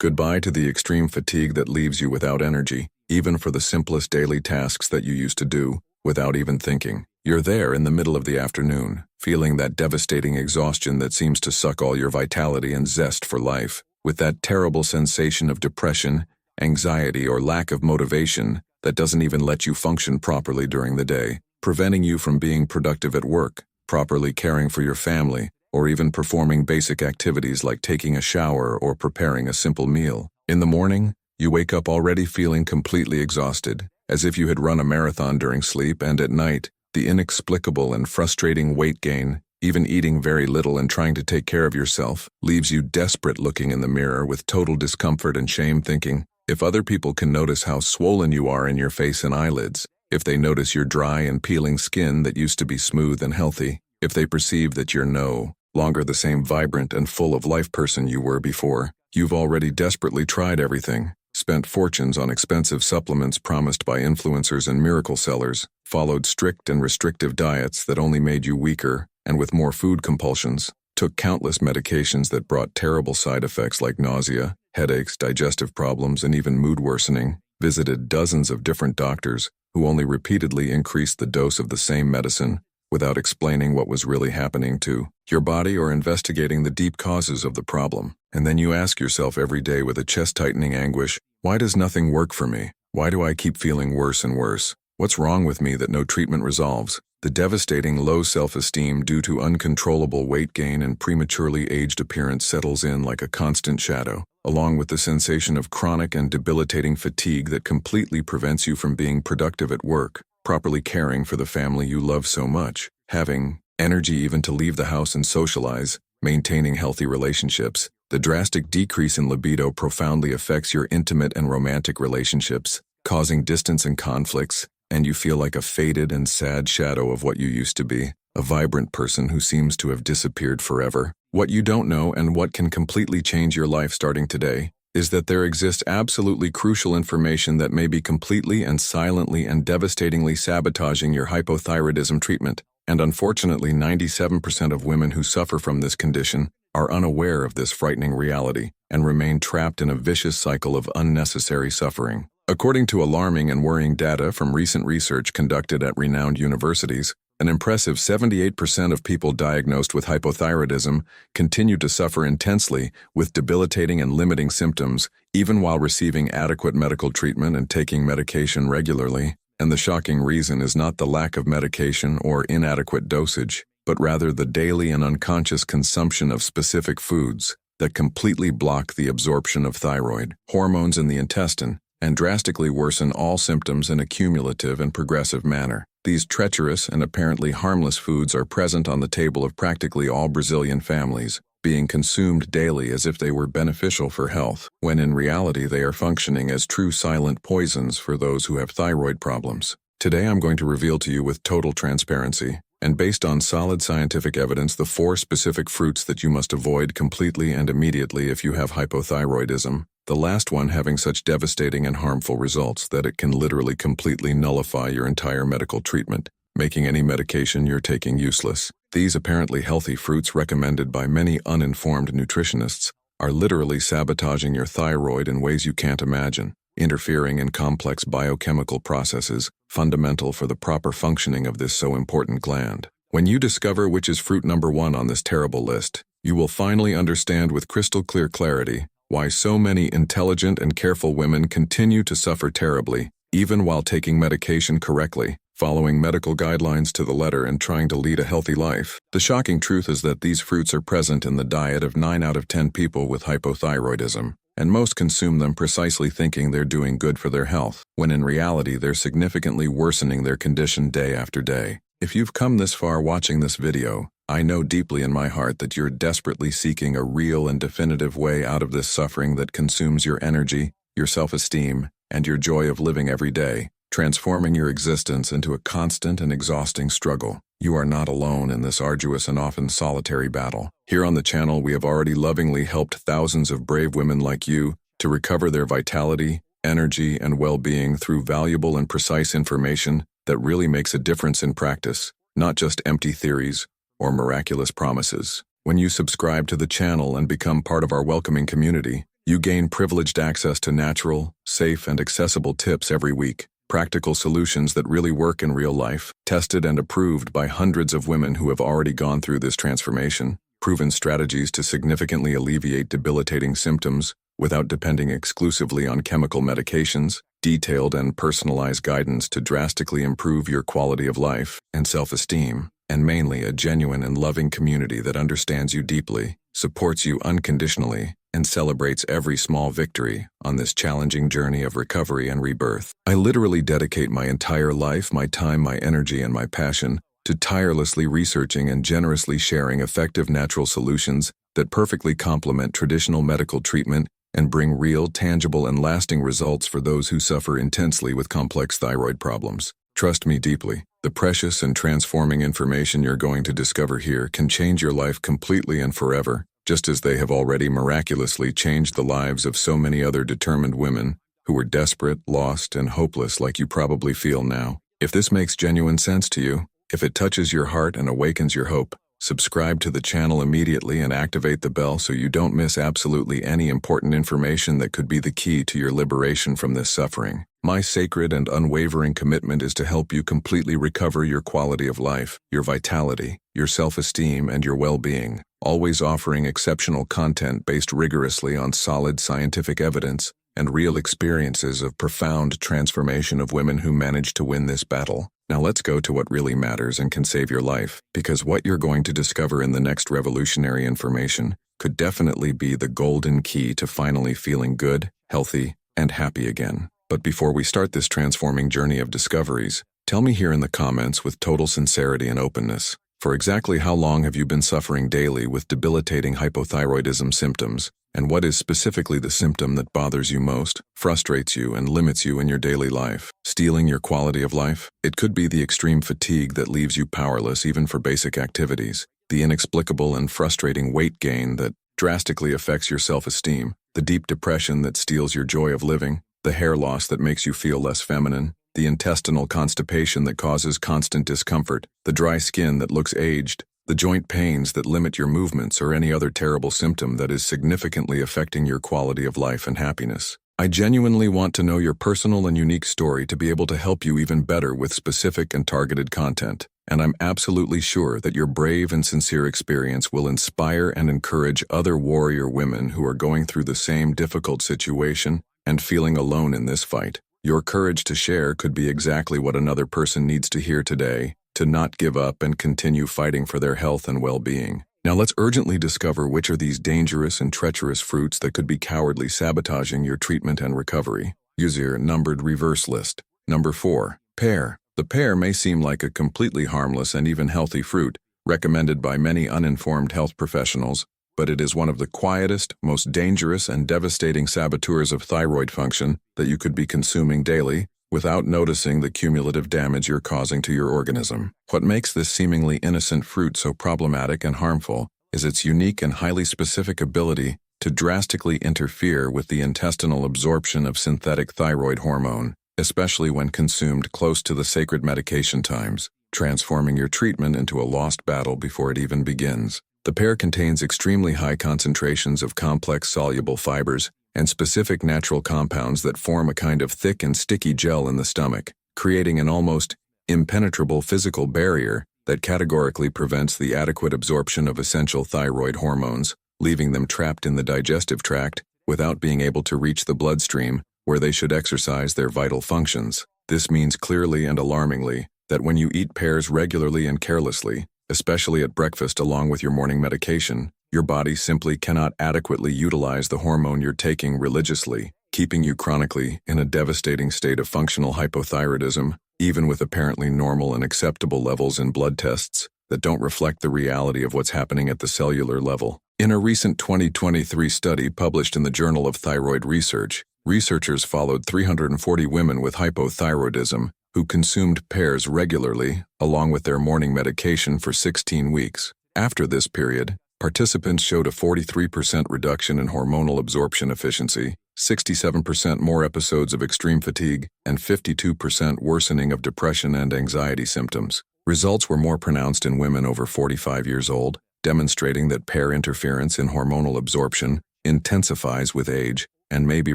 Goodbye to the extreme fatigue that leaves you without energy, even for the simplest daily tasks that you used to do, without even thinking. You're there in the middle of the afternoon, feeling that devastating exhaustion that seems to suck all your vitality and zest for life, with that terrible sensation of depression, anxiety, or lack of motivation that doesn't even let you function properly during the day, preventing you from being productive at work, properly caring for your family, or even performing basic activities like taking a shower or preparing a simple meal. In the morning, you wake up already feeling completely exhausted, as if you had run a marathon during sleep, and at night, the inexplicable and frustrating weight gain, even eating very little and trying to take care of yourself, leaves you desperate looking in the mirror with total discomfort and shame, thinking, if other people can notice how swollen you are in your face and eyelids, if they notice your dry and peeling skin that used to be smooth and healthy, if they perceive that you're no longer the same vibrant and full of life person you were before, you've already desperately tried everything, spent fortunes on expensive supplements promised by influencers and miracle sellers, followed strict and restrictive diets that only made you weaker and with more food compulsions, took countless medications that brought terrible side effects like nausea, headaches, digestive problems, and even mood worsening, visited dozens of different doctors who only repeatedly increased the dose of the same medicine without explaining what was really happening to your body or investigating the deep causes of the problem. And then you ask yourself every day with a chest-tightening anguish, why does nothing work for me? Why do I keep feeling worse and worse? What's wrong with me that no treatment resolves? The devastating low self-esteem due to uncontrollable weight gain and prematurely aged appearance settles in like a constant shadow, along with the sensation of chronic and debilitating fatigue that completely prevents you from being productive at work, properly caring for the family you love so much, having energy even to leave the house and socialize, maintaining healthy relationships. The drastic decrease in libido profoundly affects your intimate and romantic relationships, causing distance and conflicts, and you feel like a faded and sad shadow of what you used to be, a vibrant person who seems to have disappeared forever. What you don't know, and what can completely change your life starting today, is that there exists absolutely crucial information that may be completely and silently and devastatingly sabotaging your hypothyroidism treatment. And unfortunately, 97% of women who suffer from this condition are unaware of this frightening reality and remain trapped in a vicious cycle of unnecessary suffering. According to alarming and worrying data from recent research conducted at renowned universities, an impressive 78% of people diagnosed with hypothyroidism continue to suffer intensely with debilitating and limiting symptoms, even while receiving adequate medical treatment and taking medication regularly. And the shocking reason is not the lack of medication or inadequate dosage, but rather the daily and unconscious consumption of specific foods that completely block the absorption of thyroid hormones in the intestine and drastically worsen all symptoms in a cumulative and progressive manner. These treacherous and apparently harmless foods are present on the table of practically all Brazilian families, being consumed daily as if they were beneficial for health, when in reality they are functioning as true silent poisons for those who have thyroid problems. Today I'm going to reveal to you with total transparency, and based on solid scientific evidence, the 4 specific fruits that you must avoid completely and immediately if you have hypothyroidism, the last one having such devastating and harmful results that it can literally completely nullify your entire medical treatment, making any medication you're taking useless. These apparently healthy fruits recommended by many uninformed nutritionists are literally sabotaging your thyroid in ways you can't imagine, interfering in complex biochemical processes fundamental for the proper functioning of this so important gland. When you discover which is fruit number 1 on this terrible list, you will finally understand with crystal clear clarity why so many intelligent and careful women continue to suffer terribly, even while taking medication correctly, following medical guidelines to the letter and trying to lead a healthy life. The shocking truth is that these fruits are present in the diet of 9 out of 10 people with hypothyroidism, and most consume them precisely thinking they're doing good for their health, when in reality they're significantly worsening their condition day after day. If you've come this far watching this video, I know deeply in my heart that you're desperately seeking a real and definitive way out of this suffering that consumes your energy, your self-esteem, and your joy of living every day, transforming your existence into a constant and exhausting struggle. You are not alone in this arduous and often solitary battle. Here on the channel, we have already lovingly helped thousands of brave women like you to recover their vitality, energy, and well-being through valuable and precise information that really makes a difference in practice, not just empty theories or miraculous promises. When you subscribe to the channel and become part of our welcoming community, You gain privileged access to natural, safe, and accessible tips every week, practical solutions that really work in real life, tested and approved by hundreds of women who have already gone through this transformation, proven strategies to significantly alleviate debilitating symptoms without depending exclusively on chemical medications, detailed and personalized guidance to drastically improve your quality of life and self-esteem, and mainly a genuine and loving community that understands you deeply, supports you unconditionally, and celebrates every small victory on this challenging journey of recovery and rebirth. I literally dedicate my entire life, my time, my energy, and my passion to tirelessly researching and generously sharing effective natural solutions that perfectly complement traditional medical treatment and bring real, tangible, and lasting results for those who suffer intensely with complex thyroid problems. Trust me deeply, the precious and transforming information you're going to discover here can change your life completely and forever, just as they have already miraculously changed the lives of so many other determined women who were desperate, lost, and hopeless like you probably feel now. If this makes genuine sense to you, if it touches your heart and awakens your hope, subscribe to the channel immediately and activate the bell so you don't miss absolutely any important information that could be the key to your liberation from this suffering. My sacred and unwavering commitment is to help you completely recover your quality of life, your vitality, your self-esteem, and your well-being, always offering exceptional content based rigorously on solid scientific evidence and real experiences of profound transformation of women who managed to win this battle. Now let's go to what really matters and can save your life, because what you're going to discover in the next revolutionary information could definitely be the golden key to finally feeling good, healthy, and happy again. But before we start this transforming journey of discoveries, tell me here in the comments with total sincerity and openness, for exactly how long have you been suffering daily with debilitating hypothyroidism symptoms, and what is specifically the symptom that bothers you most, frustrates you, and limits you in your daily life, stealing your quality of life? It could be the extreme fatigue that leaves you powerless even for basic activities, the inexplicable and frustrating weight gain that drastically affects your self-esteem, the deep depression that steals your joy of living, the hair loss that makes you feel less feminine, the intestinal constipation that causes constant discomfort, the dry skin that looks aged, the joint pains that limit your movements, or any other terrible symptom that is significantly affecting your quality of life and happiness. I genuinely want to know your personal and unique story to be able to help you even better with specific and targeted content, and I'm absolutely sure that your brave and sincere experience will inspire and encourage other warrior women who are going through the same difficult situation and feeling alone in this fight. Your courage to share could be exactly what another person needs to hear today, to not give up and continue fighting for their health and well-being. Now let's urgently discover which are these dangerous and treacherous fruits that could be cowardly sabotaging your treatment and recovery. Use your numbered reverse list. Number 4. Pear. The pear may seem like a completely harmless and even healthy fruit, recommended by many uninformed health professionals, but it is one of the quietest, most dangerous, and devastating saboteurs of thyroid function that you could be consuming daily without noticing the cumulative damage you're causing to your organism. What makes this seemingly innocent fruit so problematic and harmful is its unique and highly specific ability to drastically interfere with the intestinal absorption of synthetic thyroid hormone, especially when consumed close to the sacred medication times, transforming your treatment into a lost battle before it even begins. The pear contains extremely high concentrations of complex soluble fibers and specific natural compounds that form a kind of thick and sticky gel in the stomach, creating an almost impenetrable physical barrier that categorically prevents the adequate absorption of essential thyroid hormones, leaving them trapped in the digestive tract without being able to reach the bloodstream where they should exercise their vital functions. This means clearly and alarmingly that when you eat pears regularly and carelessly, especially at breakfast along with your morning medication, your body simply cannot adequately utilize the hormone you're taking religiously, keeping you chronically in a devastating state of functional hypothyroidism, even with apparently normal and acceptable levels in blood tests that don't reflect the reality of what's happening at the cellular level. In a recent 2023 study published in the Journal of Thyroid Research, researchers followed 340 women with hypothyroidism who consumed pears regularly along with their morning medication for 16 weeks. After this period, participants showed a 43% reduction in hormonal absorption efficiency, 67% more episodes of extreme fatigue, and 52% worsening of depression and anxiety symptoms. Results were more pronounced in women over 45 years old, demonstrating that pear interference in hormonal absorption intensifies with age, and may be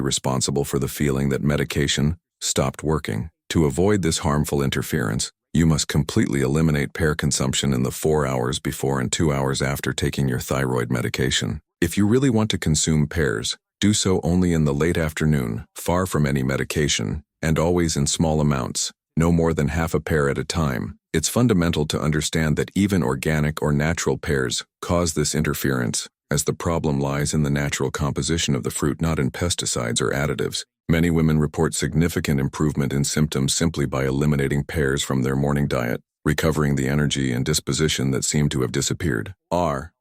responsible for the feeling that medication stopped working. To avoid this harmful interference, you must completely eliminate pear consumption in the 4 hours before and 2 hours after taking your thyroid medication. If you really want to consume pears, do so only in the late afternoon, far from any medication, and always in small amounts, no more than half a pear at a time. It's fundamental to understand that even organic or natural pears cause this interference, as the problem lies in the natural composition of the fruit, not in pesticides or additives. Many women report significant improvement in symptoms simply by eliminating pears from their morning diet, recovering the energy and disposition that seem to have disappeared.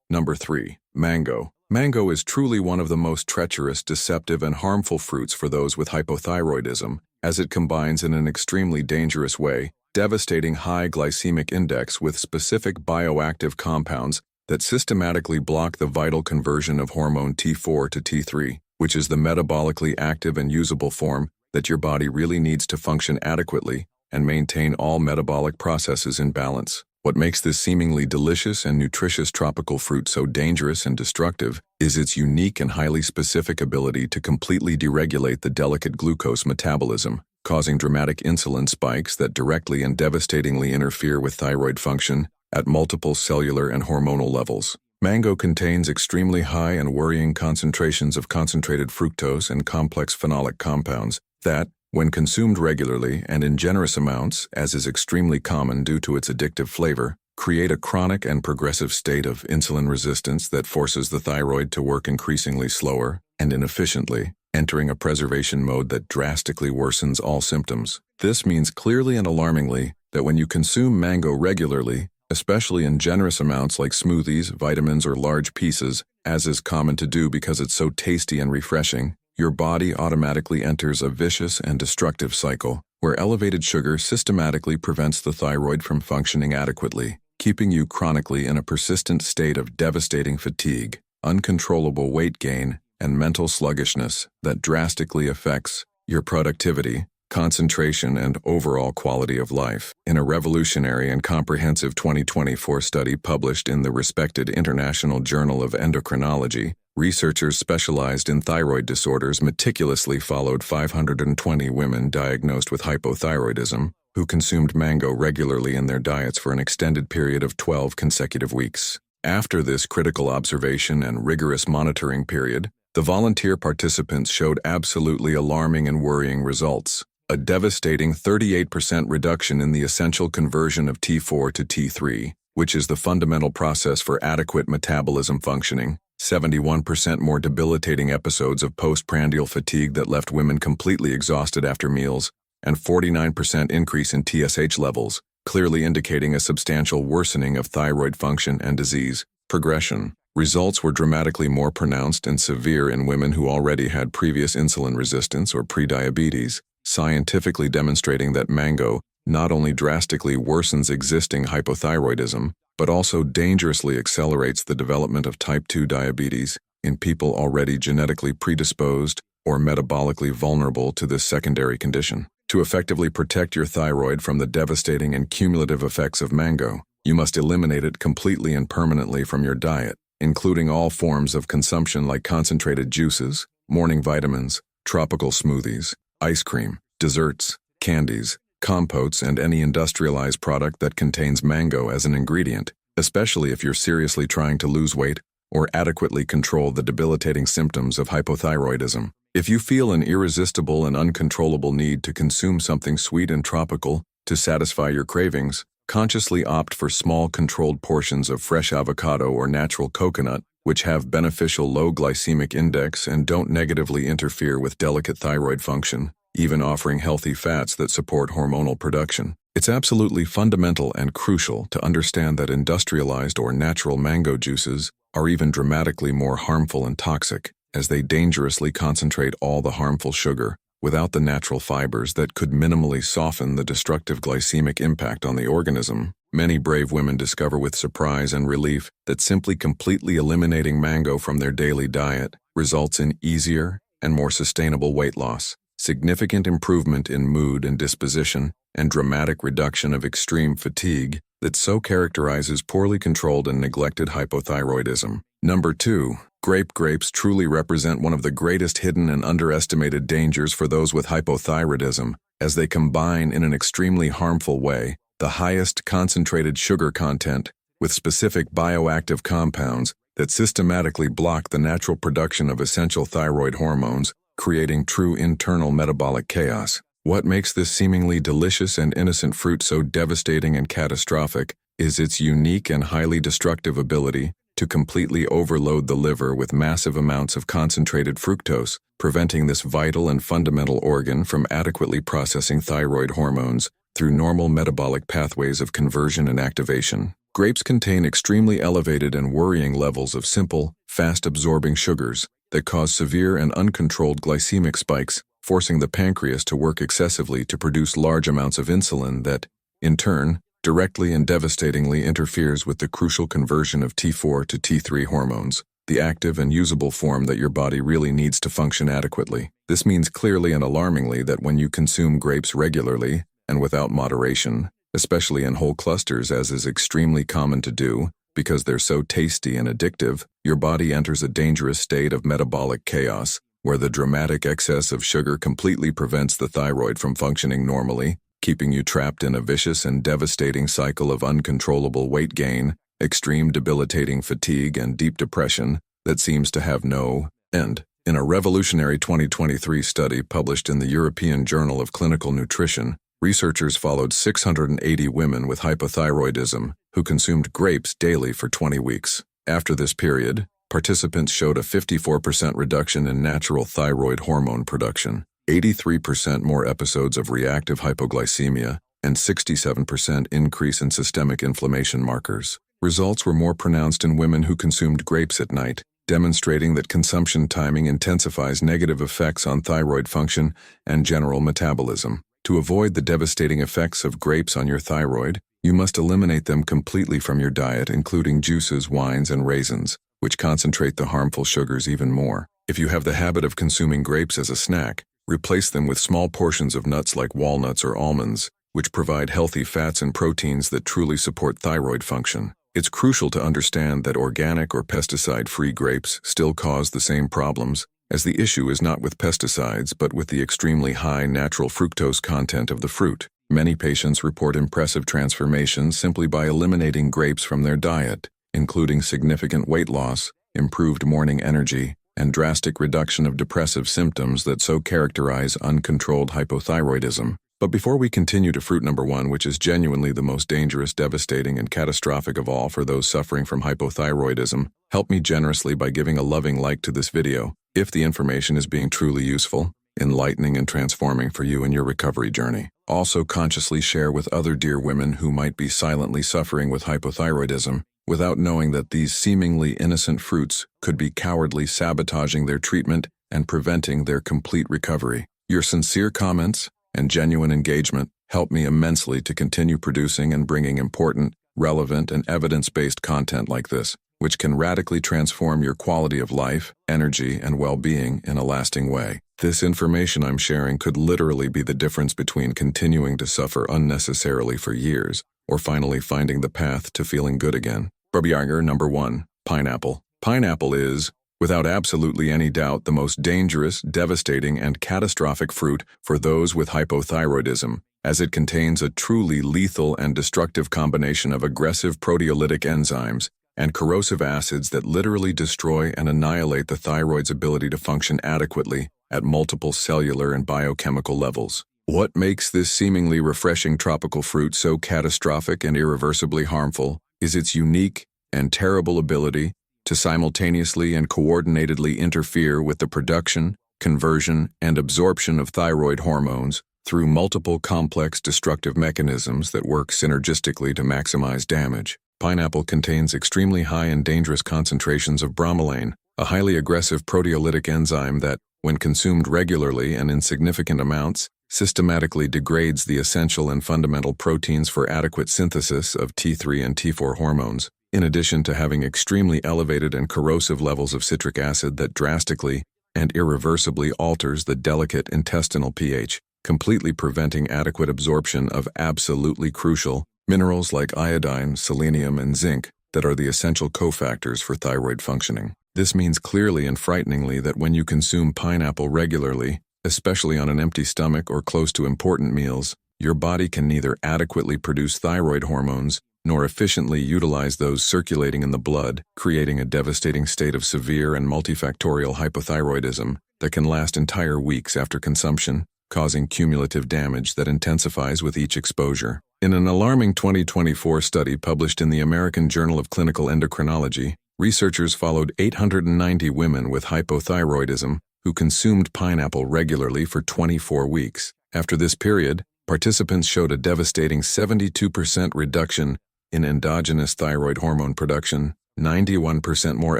Number 3. Mango. Mango is truly one of the most treacherous, deceptive, and harmful fruits for those with hypothyroidism, as it combines in an extremely dangerous way devastating high glycemic index with specific bioactive compounds that systematically block the vital conversion of hormone T4 to T3, which is the metabolically active and usable form that your body really needs to function adequately and maintain all metabolic processes in balance. What makes this seemingly delicious and nutritious tropical fruit so dangerous and destructive is its unique and highly specific ability to completely deregulate the delicate glucose metabolism, causing dramatic insulin spikes that directly and devastatingly interfere with thyroid function at multiple cellular and hormonal levels. Mango contains extremely high and worrying concentrations of concentrated fructose and complex phenolic compounds that, when consumed regularly and in generous amounts, as is extremely common due to its addictive flavor, create a chronic and progressive state of insulin resistance that forces the thyroid to work increasingly slower and inefficiently, entering a preservation mode that drastically worsens all symptoms. This means clearly and alarmingly that when you consume mango regularly, especially in generous amounts like smoothies, vitamins, or large pieces, as is common to do because it's so tasty and refreshing, your body automatically enters a vicious and destructive cycle where elevated sugar systematically prevents the thyroid from functioning adequately, keeping you chronically in a persistent state of devastating fatigue, uncontrollable weight gain, and mental sluggishness that drastically affects your productivity, concentration, and overall quality of life. In a revolutionary and comprehensive 2024 study published in the respected International Journal of Endocrinology, researchers specialized in thyroid disorders meticulously followed 520 women diagnosed with hypothyroidism who consumed mango regularly in their diets for an extended period of 12 consecutive weeks. After this critical observation and rigorous monitoring period, the volunteer participants showed absolutely alarming and worrying results. A devastating 38% reduction in the essential conversion of T4 to T3, which is the fundamental process for adequate metabolism functioning, 71% more debilitating episodes of postprandial fatigue that left women completely exhausted after meals, and 49% increase in TSH levels, clearly indicating a substantial worsening of thyroid function and disease progression. Results were dramatically more pronounced and severe in women who already had previous insulin resistance or prediabetes, scientifically demonstrating that mango not only drastically worsens existing hypothyroidism, but also dangerously accelerates the development of type 2 diabetes in people already genetically predisposed or metabolically vulnerable to this secondary condition. To effectively protect your thyroid from the devastating and cumulative effects of mango, you must eliminate it completely and permanently from your diet, including all forms of consumption like concentrated juices, morning vitamins, tropical smoothies, ice cream, desserts, candies, compotes, and any industrialized product that contains mango as an ingredient, especially if you're seriously trying to lose weight or adequately control the debilitating symptoms of hypothyroidism. If you feel an irresistible and uncontrollable need to consume something sweet and tropical to satisfy your cravings, consciously opt for small controlled portions of fresh avocado or natural coconut, which have beneficial low glycemic index and don't negatively interfere with delicate thyroid function, even offering healthy fats that support hormonal production. It's absolutely fundamental and crucial to understand that industrialized or natural mango juices are even dramatically more harmful and toxic, as they dangerously concentrate all the harmful sugar without the natural fibers that could minimally soften the destructive glycemic impact on the organism. Many brave women discover with surprise and relief that simply completely eliminating mango from their daily diet results in easier and more sustainable weight loss, significant improvement in mood and disposition, and dramatic reduction of extreme fatigue that so characterizes poorly controlled and neglected hypothyroidism. Number 2. Grapes truly represent one of the greatest hidden and underestimated dangers for those with hypothyroidism, as they combine in an extremely harmful way the highest concentrated sugar content with specific bioactive compounds that systematically block the natural production of essential thyroid hormones, creating true internal metabolic chaos. What makes this seemingly delicious and innocent fruit so devastating and catastrophic is its unique and highly destructive ability to completely overload the liver with massive amounts of concentrated fructose, preventing this vital and fundamental organ from adequately processing thyroid hormones through normal metabolic pathways of conversion and activation. Grapes contain extremely elevated and worrying levels of simple, fast-absorbing sugars that cause severe and uncontrolled glycemic spikes, forcing the pancreas to work excessively to produce large amounts of insulin that, in turn, directly and devastatingly interferes with the crucial conversion of T4 to T3 hormones, the active and usable form that your body really needs to function adequately. This means clearly and alarmingly that when you consume grapes regularly and without moderation, especially in whole clusters as is extremely common to do, because they're so tasty and addictive, your body enters a dangerous state of metabolic chaos, where the dramatic excess of sugar completely prevents the thyroid from functioning normally, keeping you trapped in a vicious and devastating cycle of uncontrollable weight gain, extreme debilitating fatigue, and deep depression that seems to have no end. In a revolutionary 2023 study published in the European Journal of Clinical Nutrition, researchers followed 680 women with hypothyroidism who consumed grapes daily for 20 weeks. After this period, participants showed a 54% reduction in natural thyroid hormone production, 83% more episodes of reactive hypoglycemia, and 67% increase in systemic inflammation markers. Results were more pronounced in women who consumed grapes at night, demonstrating that consumption timing intensifies negative effects on thyroid function and general metabolism. To avoid the devastating effects of grapes on your thyroid, you must eliminate them completely from your diet, including juices, wines, and raisins, which concentrate the harmful sugars even more. If you have the habit of consuming grapes as a snack, replace them with small portions of nuts like walnuts or almonds, which provide healthy fats and proteins that truly support thyroid function. It's crucial to understand that organic or pesticide-free grapes still cause the same problems, as the issue is not with pesticides but with the extremely high natural fructose content of the fruit. Many patients report impressive transformations simply by eliminating grapes from their diet, including significant weight loss, improved morning energy, and drastic reduction of depressive symptoms that so characterize uncontrolled hypothyroidism. But before we continue to fruit number 1, which is genuinely the most dangerous, devastating, and catastrophic of all for those suffering from hypothyroidism, help me generously by giving a loving like to this video, if the information is being truly useful, enlightening, and transforming for you in your recovery journey. Also consciously share with other dear women who might be silently suffering with hypothyroidism, without knowing that these seemingly innocent fruits could be cowardly sabotaging their treatment and preventing their complete recovery. Your sincere comments and genuine engagement help me immensely to continue producing and bringing important, relevant, and evidence-based content like this, which can radically transform your quality of life, energy, and well-being in a lasting way. This information I'm sharing could literally be the difference between continuing to suffer unnecessarily for years or finally finding the path to feeling good again. Number 1. Pineapple. Pineapple is, without absolutely any doubt, the most dangerous, devastating, and catastrophic fruit for those with hypothyroidism, as it contains a truly lethal and destructive combination of aggressive proteolytic enzymes and corrosive acids that literally destroy and annihilate the thyroid's ability to function adequately at multiple cellular and biochemical levels. What makes this seemingly refreshing tropical fruit so catastrophic and irreversibly harmful is its unique and terrible ability to simultaneously and coordinatedly interfere with the production, conversion, and absorption of thyroid hormones through multiple complex destructive mechanisms that work synergistically to maximize damage. Pineapple contains extremely high and dangerous concentrations of bromelain, a highly aggressive proteolytic enzyme that, when consumed regularly and in significant amounts, systematically degrades the essential and fundamental proteins for adequate synthesis of T3 and T4 hormones, in addition to having extremely elevated and corrosive levels of citric acid that drastically and irreversibly alters the delicate intestinal pH, completely preventing adequate absorption of absolutely crucial minerals like iodine, selenium, and zinc, that are the essential cofactors for thyroid functioning. This means clearly and frighteningly that when you consume pineapple regularly, especially on an empty stomach or close to important meals, your body can neither adequately produce thyroid hormones nor efficiently utilize those circulating in the blood, creating a devastating state of severe and multifactorial hypothyroidism that can last entire weeks after consumption, causing cumulative damage that intensifies with each exposure. In an alarming 2024 study published in the American Journal of Clinical Endocrinology, researchers followed 890 women with hypothyroidism who consumed pineapple regularly for 24 weeks. After this period, participants showed a devastating 72% reduction in endogenous thyroid hormone production, 91% more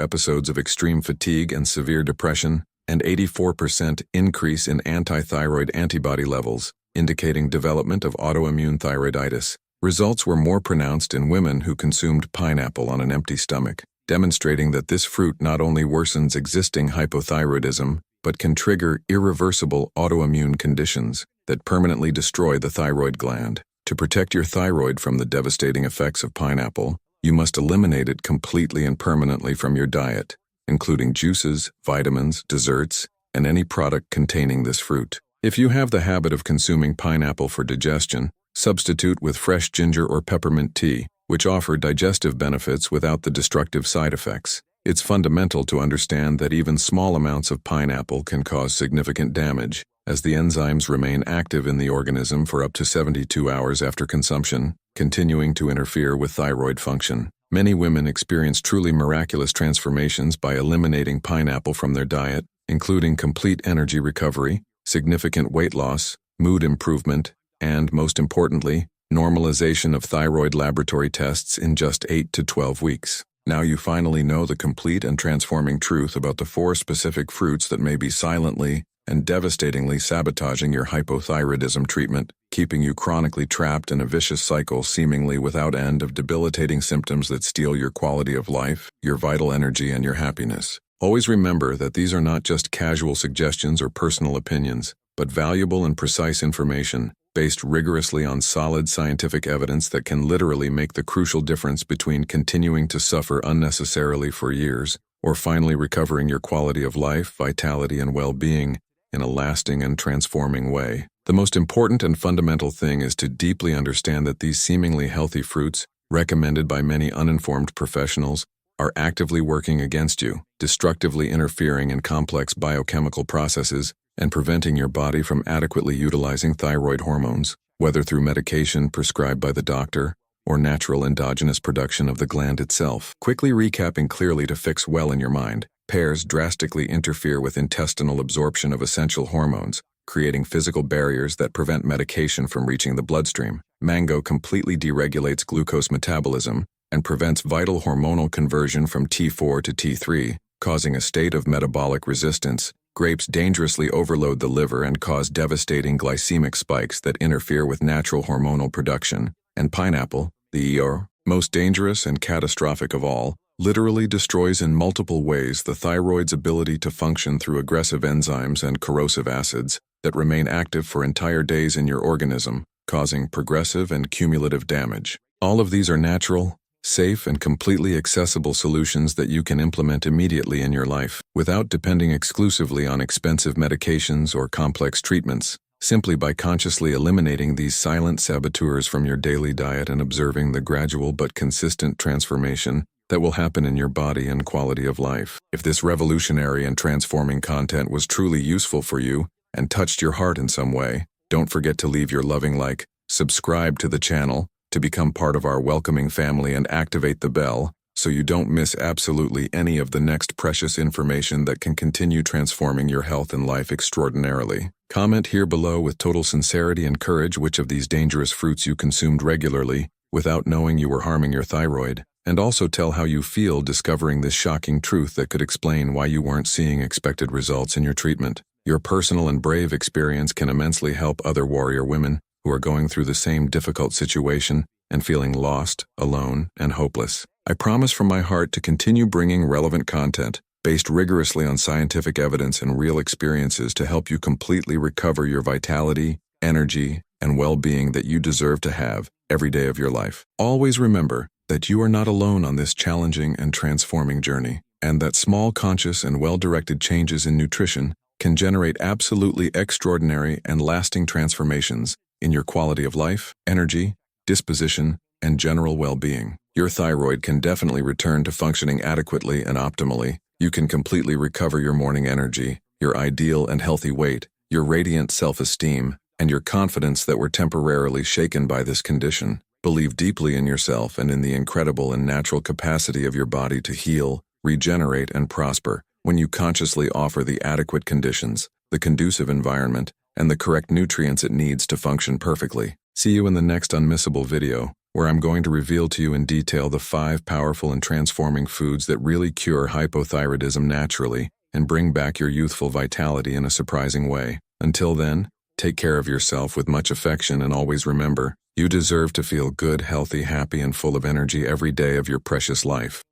episodes of extreme fatigue and severe depression, and 84% increase in anti-thyroid antibody levels, indicating development of autoimmune thyroiditis. Results were more pronounced in women who consumed pineapple on an empty stomach, demonstrating that this fruit not only worsens existing hypothyroidism, but can trigger irreversible autoimmune conditions that permanently destroy the thyroid gland. To protect your thyroid from the devastating effects of pineapple, you must eliminate it completely and permanently from your diet, including juices, vitamins, desserts, and any product containing this fruit. If you have the habit of consuming pineapple for digestion, substitute with fresh ginger or peppermint tea, which offer digestive benefits without the destructive side effects. It's fundamental to understand that even small amounts of pineapple can cause significant damage, as the enzymes remain active in the organism for up to 72 hours after consumption, continuing to interfere with thyroid function. Many women experience truly miraculous transformations by eliminating pineapple from their diet, including complete energy recovery, significant weight loss, mood improvement, and, most importantly, normalization of thyroid laboratory tests in just 8 to 12 weeks. Now you finally know the complete and transforming truth about the 4 specific fruits that may be silently and devastatingly sabotaging your hypothyroidism treatment, keeping you chronically trapped in a vicious cycle seemingly without end of debilitating symptoms that steal your quality of life, your vital energy, and your happiness. Always remember that these are not just casual suggestions or personal opinions, but valuable and precise information based rigorously on solid scientific evidence that can literally make the crucial difference between continuing to suffer unnecessarily for years or finally recovering your quality of life, vitality, and well-being in a lasting and transforming way. The most important and fundamental thing is to deeply understand that these seemingly healthy fruits, recommended by many uninformed professionals, are actively working against you, destructively interfering in complex biochemical processes and preventing your body from adequately utilizing thyroid hormones, whether through medication prescribed by the doctor or natural endogenous production of the gland itself. Quickly recapping clearly to fix well in your mind, pears drastically interfere with intestinal absorption of essential hormones, creating physical barriers that prevent medication from reaching the bloodstream. Mango completely deregulates glucose metabolism and prevents vital hormonal conversion from T4 to T3, causing a state of metabolic resistance. Grapes dangerously overload the liver and cause devastating glycemic spikes that interfere with natural hormonal production. And pineapple, the most dangerous and catastrophic of all, literally destroys in multiple ways the thyroid's ability to function through aggressive enzymes and corrosive acids that remain active for entire days in your organism, causing progressive and cumulative damage. All of these are natural, safe, and completely accessible solutions that you can implement immediately in your life, without depending exclusively on expensive medications or complex treatments, simply by consciously eliminating these silent saboteurs from your daily diet and observing the gradual but consistent transformation that will happen in your body and quality of life. If this revolutionary and transforming content was truly useful for you and touched your heart in some way, don't forget to leave your loving like, subscribe to the channel, to become part of our welcoming family, and activate the bell so you don't miss absolutely any of the next precious information that can continue transforming your health and life extraordinarily. Comment here below with total sincerity and courage which of these dangerous fruits you consumed regularly without knowing you were harming your thyroid, and also tell how you feel discovering this shocking truth that could explain why you weren't seeing expected results in your treatment. Your personal and brave experience can immensely help other warrior women who are going through the same difficult situation and feeling lost, alone, and hopeless. I promise from my heart to continue bringing relevant content based rigorously on scientific evidence and real experiences to help you completely recover your vitality, energy, and well-being that you deserve to have every day of your life. Always remember that you are not alone on this challenging and transforming journey, and that small, conscious, and well-directed changes in nutrition can generate absolutely extraordinary and lasting transformations in your quality of life, energy, disposition, and general well-being. Your thyroid can definitely return to functioning adequately and optimally. You can completely recover your morning energy, your ideal and healthy weight, your radiant self-esteem, and your confidence that were temporarily shaken by this condition. Believe deeply in yourself and in the incredible and natural capacity of your body to heal, regenerate, and prosper when you consciously offer the adequate conditions, the conducive environment, and the correct nutrients it needs to function perfectly. See you in the next unmissable video, where I'm going to reveal to you in detail the 5 powerful and transforming foods that really cure hypothyroidism naturally and bring back your youthful vitality in a surprising way. Until then, take care of yourself with much affection, and always remember, you deserve to feel good, healthy, happy, and full of energy every day of your precious life.